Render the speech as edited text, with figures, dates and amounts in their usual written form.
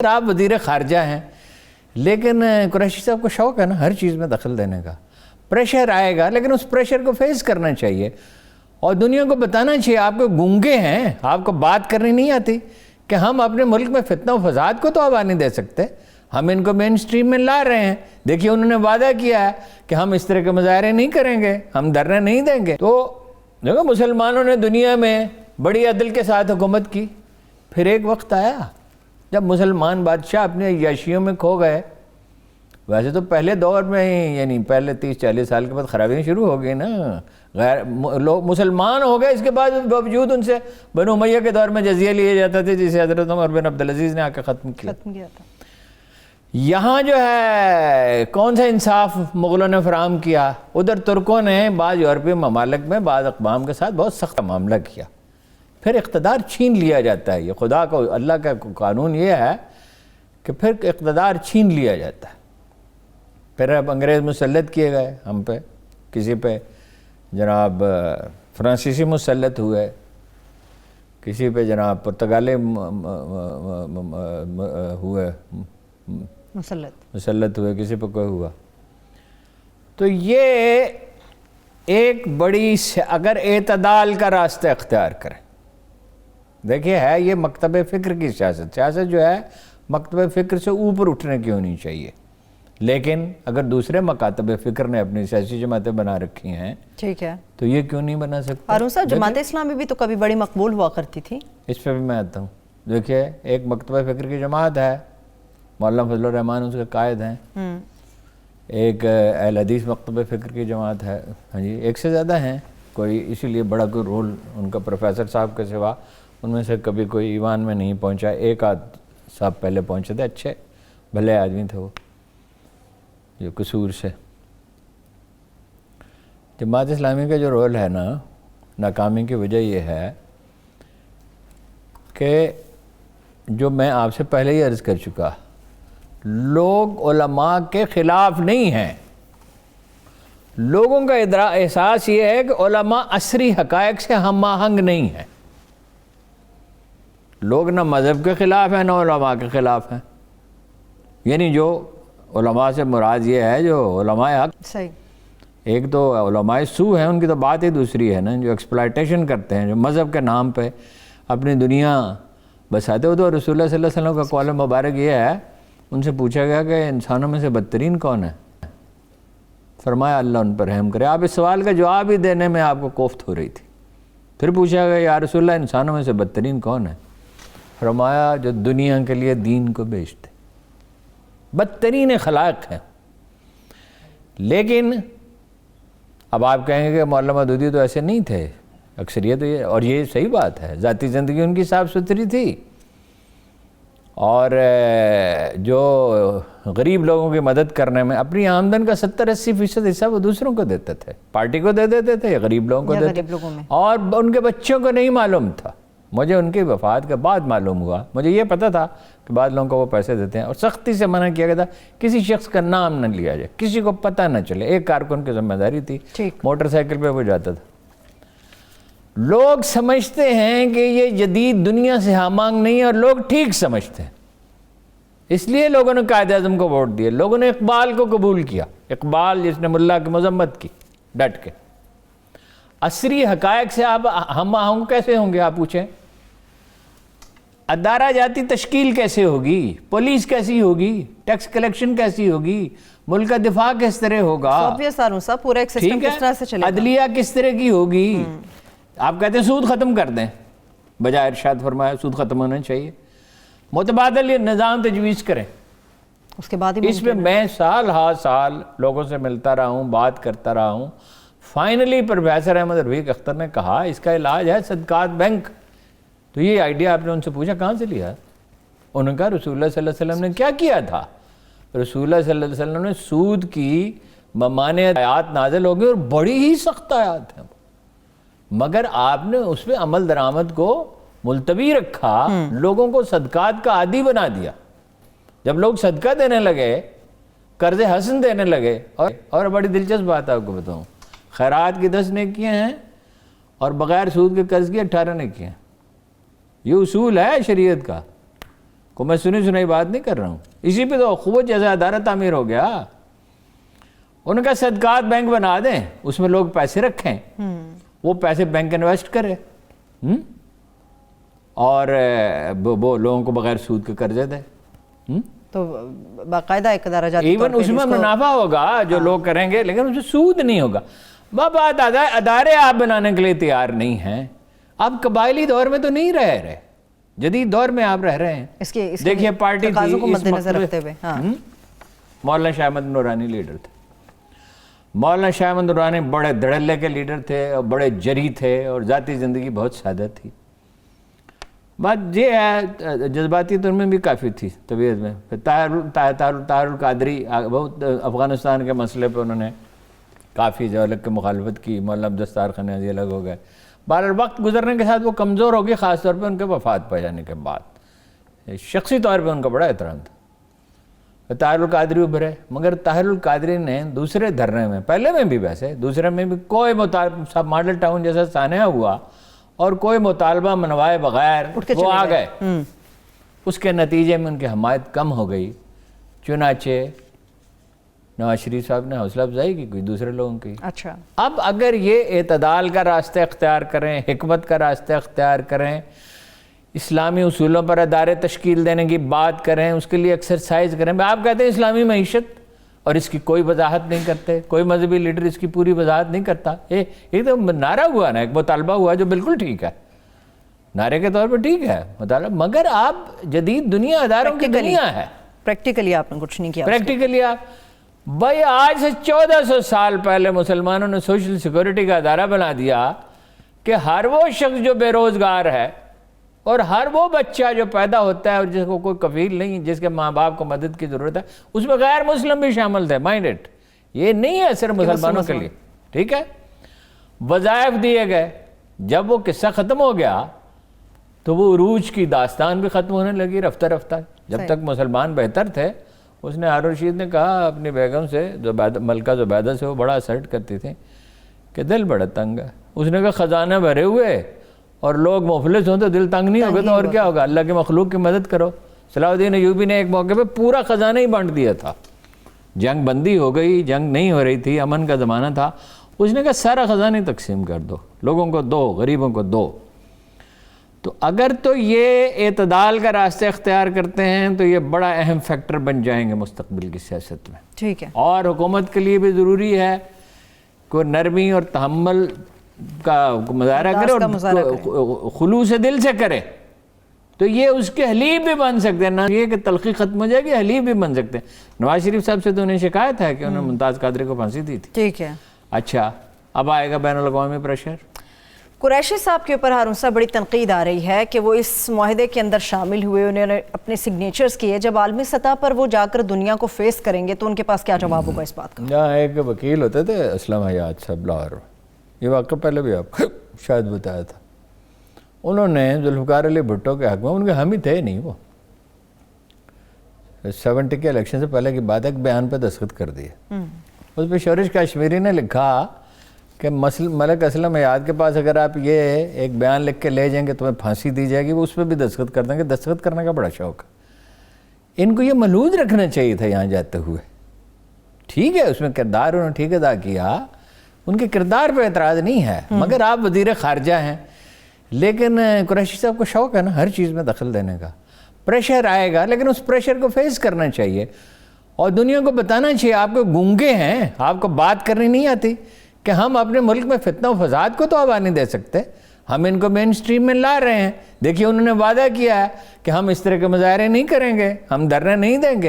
آپ وزیر خارجہ ہیں، لیکن قریشی صاحب کو شوق ہے نا ہر چیز میں دخل دینے کا. پریشر آئے گا لیکن اس پریشر کو فیس کرنا چاہیے اور دنیا کو بتانا چاہیے آپ کو گونگے ہیں، آپ کو بات کرنی نہیں آتی کہ ہم اپنے ملک میں فتنہ و فساد کو تو آواز نہیں دے سکتے. ہم ان کو مین سٹریم میں لا رہے ہیں. دیکھیے انہوں نے وعدہ کیا ہے کہ ہم اس طرح کے مظاہرے نہیں کریں گے، ہم دھرنے نہیں دیں گے. تو دیکھو مسلمانوں نے دنیا میں بڑی عدل کے ساتھ حکومت کی. پھر ایک وقت آیا جب مسلمان بادشاہ اپنے عیاشیوں میں کھو گئے. ویسے تو پہلے دور میں ہی یعنی پہلے 30-40 سال کے بعد خرابیاں شروع ہو گئی نا. لوگ مسلمان ہو گئے، اس کے بعد باوجود ان سے بنو امیہ کے دور میں جزیہ لیے جاتا تھے جسے حضرت عمر بن عبدالعزیز نے آ کے ختم کیا تھا. یہاں جو ہے کون سا انصاف مغلوں نے فراہم کیا؟ ادھر ترکوں نے بعض یورپی ممالک میں بعض اقوام کے ساتھ بہت سخت معاملہ کیا. پھر اقتدار چھین لیا جاتا ہے. یہ خدا کو اللہ کا قانون یہ ہے کہ پھر اقتدار چھین لیا جاتا ہے. پھر اب انگریز مسلط کیے گئے ہم پہ، کسی پہ جناب فرانسیسی مسلط ہوئے، کسی پہ جناب پرتگالی ہوئے مسلط ہوئے، کسی پہ کوئی ہوا. تو یہ ایک بڑی اگر اعتدال کا راستہ اختیار کریں. دیکھیے ہے یہ مکتب فکر کی سیاست جو ہے مکتب فکر سے اوپر اٹھنے کی ہونی چاہیے. لیکن اگر دوسرے مکاتب فکر نے اپنی سیاسی جماعتیں بنا رکھی ہیں ٹھیک ہے تو یہ کیوں نہیں بنا سکتے؟ ہارون صاحب جماعت اسلامی بھی تو کبھی بڑی مقبول ہوا کرتی تھی. اس پہ بھی میں آتا ہوں. دیکھیے ایک مکتبہ فکر کی جماعت ہے، مولانا فضل الرحمان اس کے قائد ہیں. ایک اہل حدیث مکتبہ فکر کی جماعت ہے. ہاں جی ایک سے زیادہ ہیں، کوئی اسی لیے بڑا کوئی رول ان کا پروفیسر صاحب کے سوا ان میں سے کبھی کوئی ایوان میں نہیں پہنچا. ایک آدھ صاحب پہلے پہنچے تھے، اچھے بھلے آدمی تھے وہ جو قصور سے. جماعت اسلامی کا جو رول ہے نا ناکامی کی وجہ یہ ہے کہ جو میں آپ سے پہلے ہی عرض کر چکا، لوگ علماء کے خلاف نہیں ہیں. لوگوں کا احساس یہ ہے کہ علماء عصری حقائق سے ہم آہنگ نہیں ہیں. لوگ نہ مذہب کے خلاف ہیں نہ علماء کے خلاف ہیں. یعنی جو علماء سے مراد یہ ہے جو علماء حق، صحیح، ایک تو علماء سو ہیں، ان کی تو بات ہی دوسری ہے نا، جو ایکسپلائٹیشن کرتے ہیں، جو مذہب کے نام پہ اپنی دنیا بساتے ہو. تو رسول اللہ صلی اللہ علیہ وسلم کا قول مبارک یہ ہے، ان سے پوچھا گیا کہ انسانوں میں سے بدترین کون ہے؟ فرمایا اللہ ان پر رحم کرے. آپ اس سوال کا جواب ہی دینے میں آپ کو کوفت ہو رہی تھی. پھر پوچھا گیا یا رسول اللہ انسانوں میں سے بدترین کون ہے؟ فرمایا جو دنیا کے لیے دین کو بیچتے. بدترین خلائق ہیں. لیکن اب آپ کہیں گے کہ مولانا مودودی تو ایسے نہیں تھے، اکثریت یہ، اور یہ صحیح بات ہے، ذاتی زندگی ان کی صاف ستھری تھی اور جو غریب لوگوں کی مدد کرنے میں اپنی آمدن کا 70-80% حصہ وہ دوسروں کو دیتے تھے، پارٹی کو دے دیتے تھے یا غریب لوگوں کو دیتے تھے. اور ان کے بچوں کو نہیں معلوم تھا. مجھے ان کی وفات کے بعد معلوم ہوا. مجھے یہ پتہ تھا کہ بعض لوگوں کو وہ پیسے دیتے ہیں اور سختی سے منع کیا گیا تھا کسی شخص کا نام نہ لیا جائے، کسی کو پتہ نہ چلے. ایک کارکن کی ذمہ داری تھی، موٹر سائیکل پہ وہ جاتا تھا. لوگ سمجھتے ہیں کہ یہ جدید دنیا سے ہمانگ نہیں ہے اور لوگ ٹھیک سمجھتے ہیں. اس لیے لوگوں نے قائد اعظم کو ووٹ دیے. لوگوں نے اقبال کو قبول کیا. اقبال جس نے ملا کی مذمت کی ڈٹ کے. عصری حقائق سے آپ ہم آہنگ کیسے ہوں گے؟ آپ پوچھیں ادارہ جاتی تشکیل کیسے ہوگی؟ پولیس کیسی ہوگی؟ ٹیکس کلیکشن کیسی ہوگی؟ ملک کا دفاع کس طرح ہوگا؟ پورا ایک سسٹم کس طرح سے چلے گا؟ عدلیہ کس طرح کی ہوگی؟ آپ کہتے ہیں سود ختم کر دیں، بجائے ارشاد فرمایا سود ختم ہونا چاہیے. متبادل یہ نظام تجویز کریں. اس کے بعد اس پہ میں سال ہا سال لوگوں سے ملتا رہا ہوں، بات کرتا رہا ہوں. فائنلی پروفیسر احمد رفیق اختر نے کہا اس کا علاج ہے صدقات بینک. تو یہ آئیڈیا آپ نے ان سے پوچھا کہاں سے لیا؟ انہوں نے کہا رسول اللہ صلی اللہ علیہ وسلم نے کیا کیا تھا؟ رسول اللہ صلی اللہ علیہ وسلم نے سود کی ممانع آیات نازل ہو گئی اور بڑی ہی سخت آیات ہیں، مگر آپ نے اس پہ عمل درآمد کو ملتوی رکھا، لوگوں کو صدقات کا عادی بنا دیا. جب لوگ صدقہ دینے لگے، قرض حسن دینے لگے، اور بڑی دلچسپ بات آپ کو بتاؤں، خیرات کی 10 نیکیاں ہیں اور بغیر سود کے قرض کی 18 نیکیاں. یہ اصول ہے شریعت کا. کوئی میں سنی سنائی بات نہیں کر رہا ہوں. اسی پہ تو خوب جیسا ادارہ تعمیر ہو گیا. ان کا صدقات بینک بنا دیں, اس میں لوگ پیسے رکھیں, وہ پیسے بینک انویسٹ کرے, اور وہ لوگوں کو بغیر سود کے قرضے دے. تو باقاعدہ ایک ادارہ جاتی ایون اس میں منافع ہوگا جو لوگ کریں گے, لیکن اس میں سود نہیں ہوگا. بات ادارے آپ بنانے کے لیے تیار نہیں ہیں. آپ قبائلی دور میں تو نہیں رہ رہے, جدید دور میں آپ رہ رہے ہیں. دیکھیے پارٹی تقاضوں کو مد نظر رکھتے ہوئے مولانا شاہ احمد نورانی لیڈر تھے. مولانا شاہ احمد نورانی بڑے دھڑلے کے لیڈر تھے اور بڑے جری تھے, اور ذاتی زندگی بہت سادہ تھی. بات یہ ہے جذباتی طور میں بھی کافی تھی طبیعت میں. طاہر القادری بہت افغانستان کے مسئلے پہ انہوں نے کافی جو الگ کی مخالفت کی. مولانا دستار خانیازی الگ ہو گئے. بہرحال وقت گزرنے کے ساتھ وہ کمزور ہو گئی, خاص طور پہ ان کے وفات پا جانے کے بعد. شخصی طور پہ ان کا بڑا احترام تھا. طاہر القادری ابھرے, مگر طاہر القادری نے دوسرے دھرنے میں, پہلے میں بھی ویسے دوسرے میں بھی کوئی ماڈل ٹاؤن جیسا سانحہ ہوا اور کوئی مطالبہ منوائے بغیر وہ آ گئے. اس کے نتیجے میں ان کی حمایت کم ہو گئی. چنانچہ نواز شریف صاحب نے حوصلہ افزائی کی کوئی دوسرے لوگوں کی. اچھا, اب اگر یہ اعتدال کا راستہ اختیار کریں, حکمت کا راستہ اختیار کریں, اسلامی اصولوں پر ادارے تشکیل دینے کی بات کریں, اس کے لیے ایکسرسائز کریں. آپ کہتے ہیں اسلامی معیشت اور اس کی کوئی وضاحت نہیں کرتے, کوئی مذہبی لیڈر اس کی پوری وضاحت نہیں کرتا. یہ تو نعرہ ہوا نا, ایک مطالبہ ہوا جو بالکل ٹھیک ہے, نعرے کے طور پر ٹھیک ہے مطالبہ, مگر آپ جدید دنیا اداروں کی دنیا ہے. پریکٹیکلی آپ نے کچھ نہیں کیا. پریکٹیکلی آپ بھائی آج سے 1400 سال پہلے مسلمانوں نے سوشل سیکورٹی کا ادارہ بنا دیا کہ ہر وہ شخص جو بے روزگار ہے اور ہر وہ بچہ جو پیدا ہوتا ہے اور جس کو کوئی کفیل نہیں, جس کے ماں باپ کو مدد کی ضرورت ہے, اس میں غیر مسلم بھی شامل تھے. مائنڈ اٹ, یہ نہیں ہے صرف مسلمانوں کے لیے, ٹھیک ہے. وظائف دیے گئے. جب وہ قصہ ختم ہو گیا تو وہ عروج کی داستان بھی ختم ہونے لگی رفتہ رفتہ. جب تک مسلمان بہتر تھے, اس نے ہارون رشید نے کہا اپنی بیگم سے, ملکہ زبیدہ سے, وہ بڑا اسرٹ کرتی تھی کہ دل بڑا تنگ ہے. اس نے کہا خزانہ بھرے ہوئے اور لوگ مفلس ہوں تو دل تنگ نہیں ہوگا تو اور کیا ہوگا, اللہ کے مخلوق کی مدد کرو. صلاح الدین ایوبی نے ایک موقع پہ پورا خزانہ ہی بانٹ دیا تھا. جنگ بندی ہو گئی, جنگ نہیں ہو رہی تھی, امن کا زمانہ تھا. اس نے کہا سارا خزانہ ہی تقسیم کر دو, لوگوں کو دو, غریبوں کو دو. تو اگر تو یہ اعتدال کا راستہ اختیار کرتے ہیں تو یہ بڑا اہم فیکٹر بن جائیں گے مستقبل کی سیاست میں. ٹھیک ہے. اور حکومت کے لیے بھی ضروری ہے کہ نرمی اور تحمل کا مظاہرہ کرے اور خلوص دل سے کرے, تو یہ اس کے حلیف بھی بن سکتے ہیں. نہ یہ کہ تلخی ختم ہو جائے گی, حلیف بھی بن سکتے ہیں. نواز شریف صاحب سے تو انہیں شکایت ہے کہ انہوں نے ممتاز قادری کو پھانسی دی تھی. ٹھیک ہے. اچھا, اب آئے گا بین الاقوامی پریشر. قریشی صاحب کے اوپر ہارون صاحب بڑی تنقید آ رہی ہے کہ وہ اس معاہدے کے اندر شامل ہوئے, انہوں نے اپنے سگنیچرز کیے, جب عالمی سطح پر وہ جا کر دنیا کو فیس کریں گے تو ان کے پاس کیا جواب ہوگا اس بات کا؟ یہاں ایک وکیل ہوتے تھے اسلم حیات صاحب لاہور, یہ واقعہ پہلے بھی آپ شاید بتایا تھا. انہوں نے ذوالفقار علی بھٹو کے حق میں, ان کے ہم ہی تھے نہیں, وہ 70 کے الیکشن سے پہلے کی بات ہے, ایک بیان پہ دستخط کر دیے. اس پہ شورش کشمیری نے لکھا کہ ملک اسلم حیات کے پاس اگر آپ یہ ایک بیان لکھ کے لے جائیں گے تمہیں پھانسی دی جائے گی, وہ اس پہ بھی دستخط کر دیں گے. دستخط کرنے کا بڑا شوق ہے. ان کو یہ ملحوظ رکھنا چاہیے تھا یہاں جاتے ہوئے. ٹھیک ہے, اس میں کردار انہوں نے ٹھیک ادا کیا, ان کے کردار پہ اعتراض نہیں ہے, مگر آپ وزیر خارجہ ہیں. لیکن قریشی صاحب کو شوق ہے نا ہر چیز میں دخل دینے کا. پریشر آئے گا لیکن اس پریشر کو فیس کرنا چاہیے اور دنیا کو بتانا چاہیے آپ کو گونگے ہیں, آپ کو بات کرنی نہیں آتی کہ ہم اپنے ملک میں فتنہ و فساد کو تو آوا نہیں دے سکتے, ہم ان کو مین سٹریم میں لا رہے ہیں. دیکھیے انہوں نے وعدہ کیا ہے کہ ہم اس طرح کے مظاہرے نہیں کریں گے, ہم دھرنے نہیں دیں گے.